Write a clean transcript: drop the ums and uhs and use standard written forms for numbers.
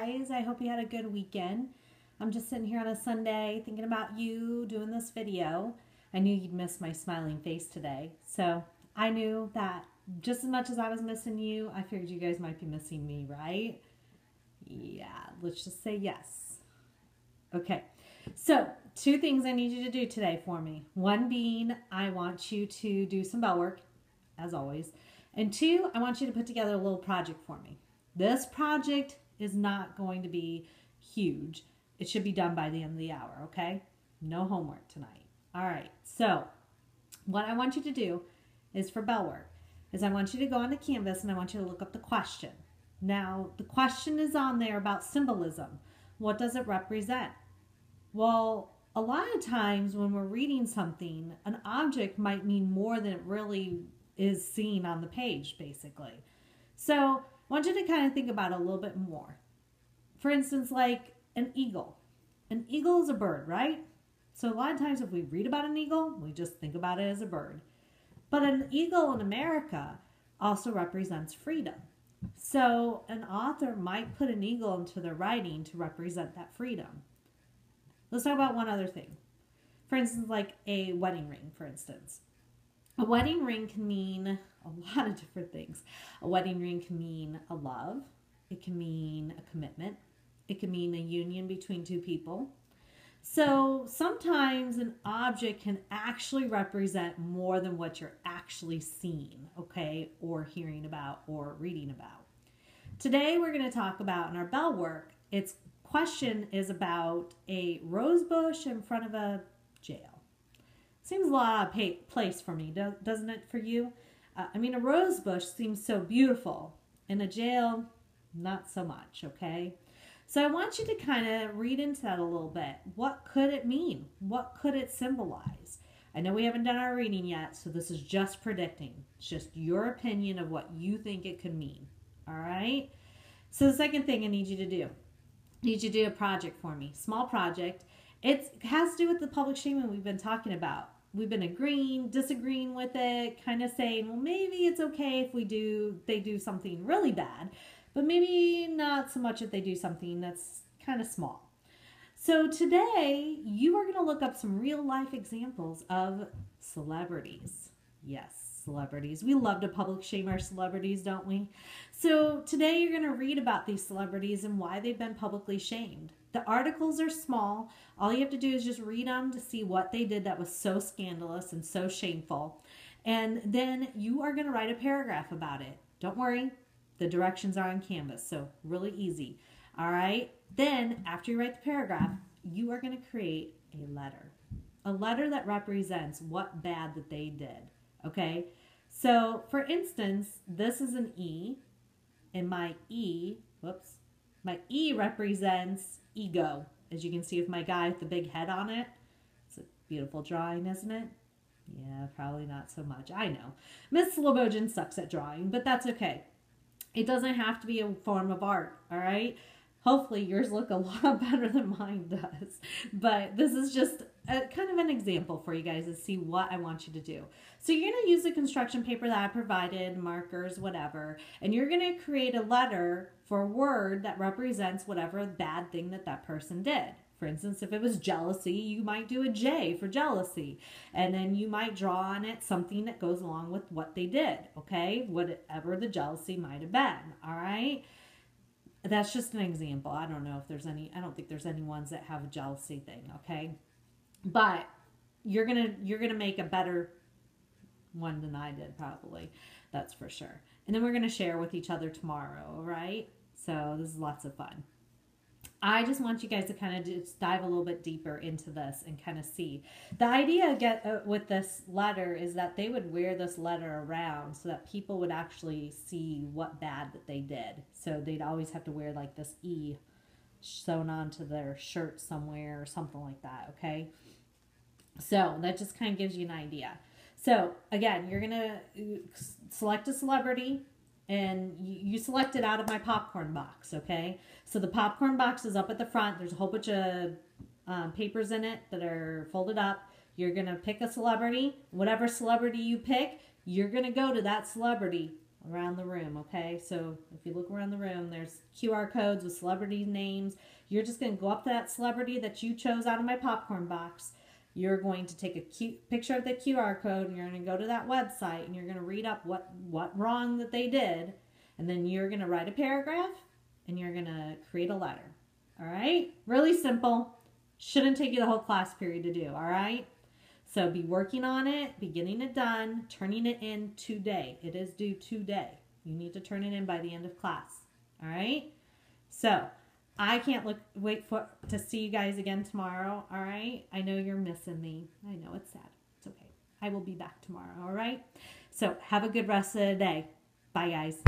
guys. I hope you had a good weekend. I'm just sitting here on a Sunday thinking about you doing this video. I knew you'd miss my smiling face today. So I knew that just as much as I was missing you, I figured you guys might be missing me, right? Yeah, let's just say yes. Okay, so 2 things I need you to do today for me. One being, I want you to do some bell work, as always. And 2, I want you to put together a little project for me. This project is not going to be huge. It should be done by the end of the hour, okay? No homework tonight. All right, so what I want you to do is for bell work, is I want you to go onto Canvas and I want you to look up the question. Now, the question is on there about symbolism. What does it represent? Well, a lot of times when we're reading something, an object might mean more than it really is seen on the page, basically. So I want you to kind of think about it a little bit more. For instance, like an eagle. An eagle is a bird, right? So a lot of times if we read about an eagle, we just think about it as a bird. But an eagle in America also represents freedom. So an author might put an eagle into their writing to represent that freedom. Let's talk about one other thing. For instance, like a wedding ring, for instance. A wedding ring can mean a lot of different things. A wedding ring can mean a love. It can mean a commitment. It can mean a union between 2 people. So sometimes an object can actually represent more than what you're actually seeing, okay, or hearing about or reading about. Today we're going to talk about in our bell work, its question is about a rose bush in front of a jail. Seems a lot of place for me, doesn't it for you? I mean, a rose bush seems so beautiful. In a jail, not so much, okay? So I want you to kind of read into that a little bit. What could it mean? What could it symbolize? I know we haven't done our reading yet, so this is just predicting. It's just your opinion of what you think it could mean, all right? So the second thing I need you to do, I need you to do a project for me, small project. It has to do with the public shaming we've been talking about. We've been agreeing, disagreeing with it, kind of saying, well, maybe it's okay if they do something really bad, but maybe not so much if they do something that's kind of small. So today, you are going to look up some real life examples of celebrities. Yes, celebrities. We love to public shame our celebrities, don't we? So today you're going to read about these celebrities and why they've been publicly shamed. The articles are small. All you have to do is just read them to see what they did that was so scandalous and so shameful. And then you are going to write a paragraph about it. Don't worry, the directions are on Canvas, so really easy. All right? Then, after you write the paragraph, you are going to create a letter. A letter that represents what bad that they did. Okay? So, for instance, this is an E, and my E represents ego, as you can see with my guy with the big head on it. It's a beautiful drawing, isn't it? Yeah, probably not so much. I know. Miss Slobodzian sucks at drawing, but that's okay. It doesn't have to be a form of art, all right? Hopefully yours look a lot better than mine does. But this is just kind of an example for you guys to see what I want you to do. So you're going to use the construction paper that I provided, markers, whatever, and you're going to create a letter for a word that represents whatever bad thing that that person did. For instance, if it was jealousy, you might do a J for jealousy. And then you might draw on it something that goes along with what they did, okay? Whatever the jealousy might have been, all right? That's just an example. I don't know if there's any, I don't think there's any ones that have a jealousy thing, okay? But you're gonna make a better one than I did, probably. That's for sure. And then we're gonna share with each other tomorrow, all right? So this is lots of fun. I just want you guys to kind of just dive a little bit deeper into this and kind of see. The idea with this letter is that they would wear this letter around so that people would actually see what bad that they did. So they'd always have to wear like this E sewn onto their shirt somewhere or something like that, okay? So that just kind of gives you an idea. So again, you're going to select a celebrity, and you select it out of my popcorn box, okay? So the popcorn box is up at the front. There's a whole bunch of papers in it that are folded up. You're going to pick a celebrity. Whatever celebrity you pick, you're going to go to that celebrity around the room, okay? So if you look around the room, there's QR codes with celebrity names. You're just going to go up to that celebrity that you chose out of my popcorn box. You're going to take a cute picture of the QR code, and you're going to go to that website, and you're going to read up what wrong that they did, and then you're going to write a paragraph, and you're going to create a letter. All right? Really simple. Shouldn't take you the whole class period to do, all right? So be working on it, be getting it done, turning it in today. It is due today. You need to turn it in by the end of class. All right? So I can't wait to see you guys again tomorrow. All right? I know you're missing me. I know it's sad. It's okay. I will be back tomorrow. All right? So have a good rest of the day. Bye, guys.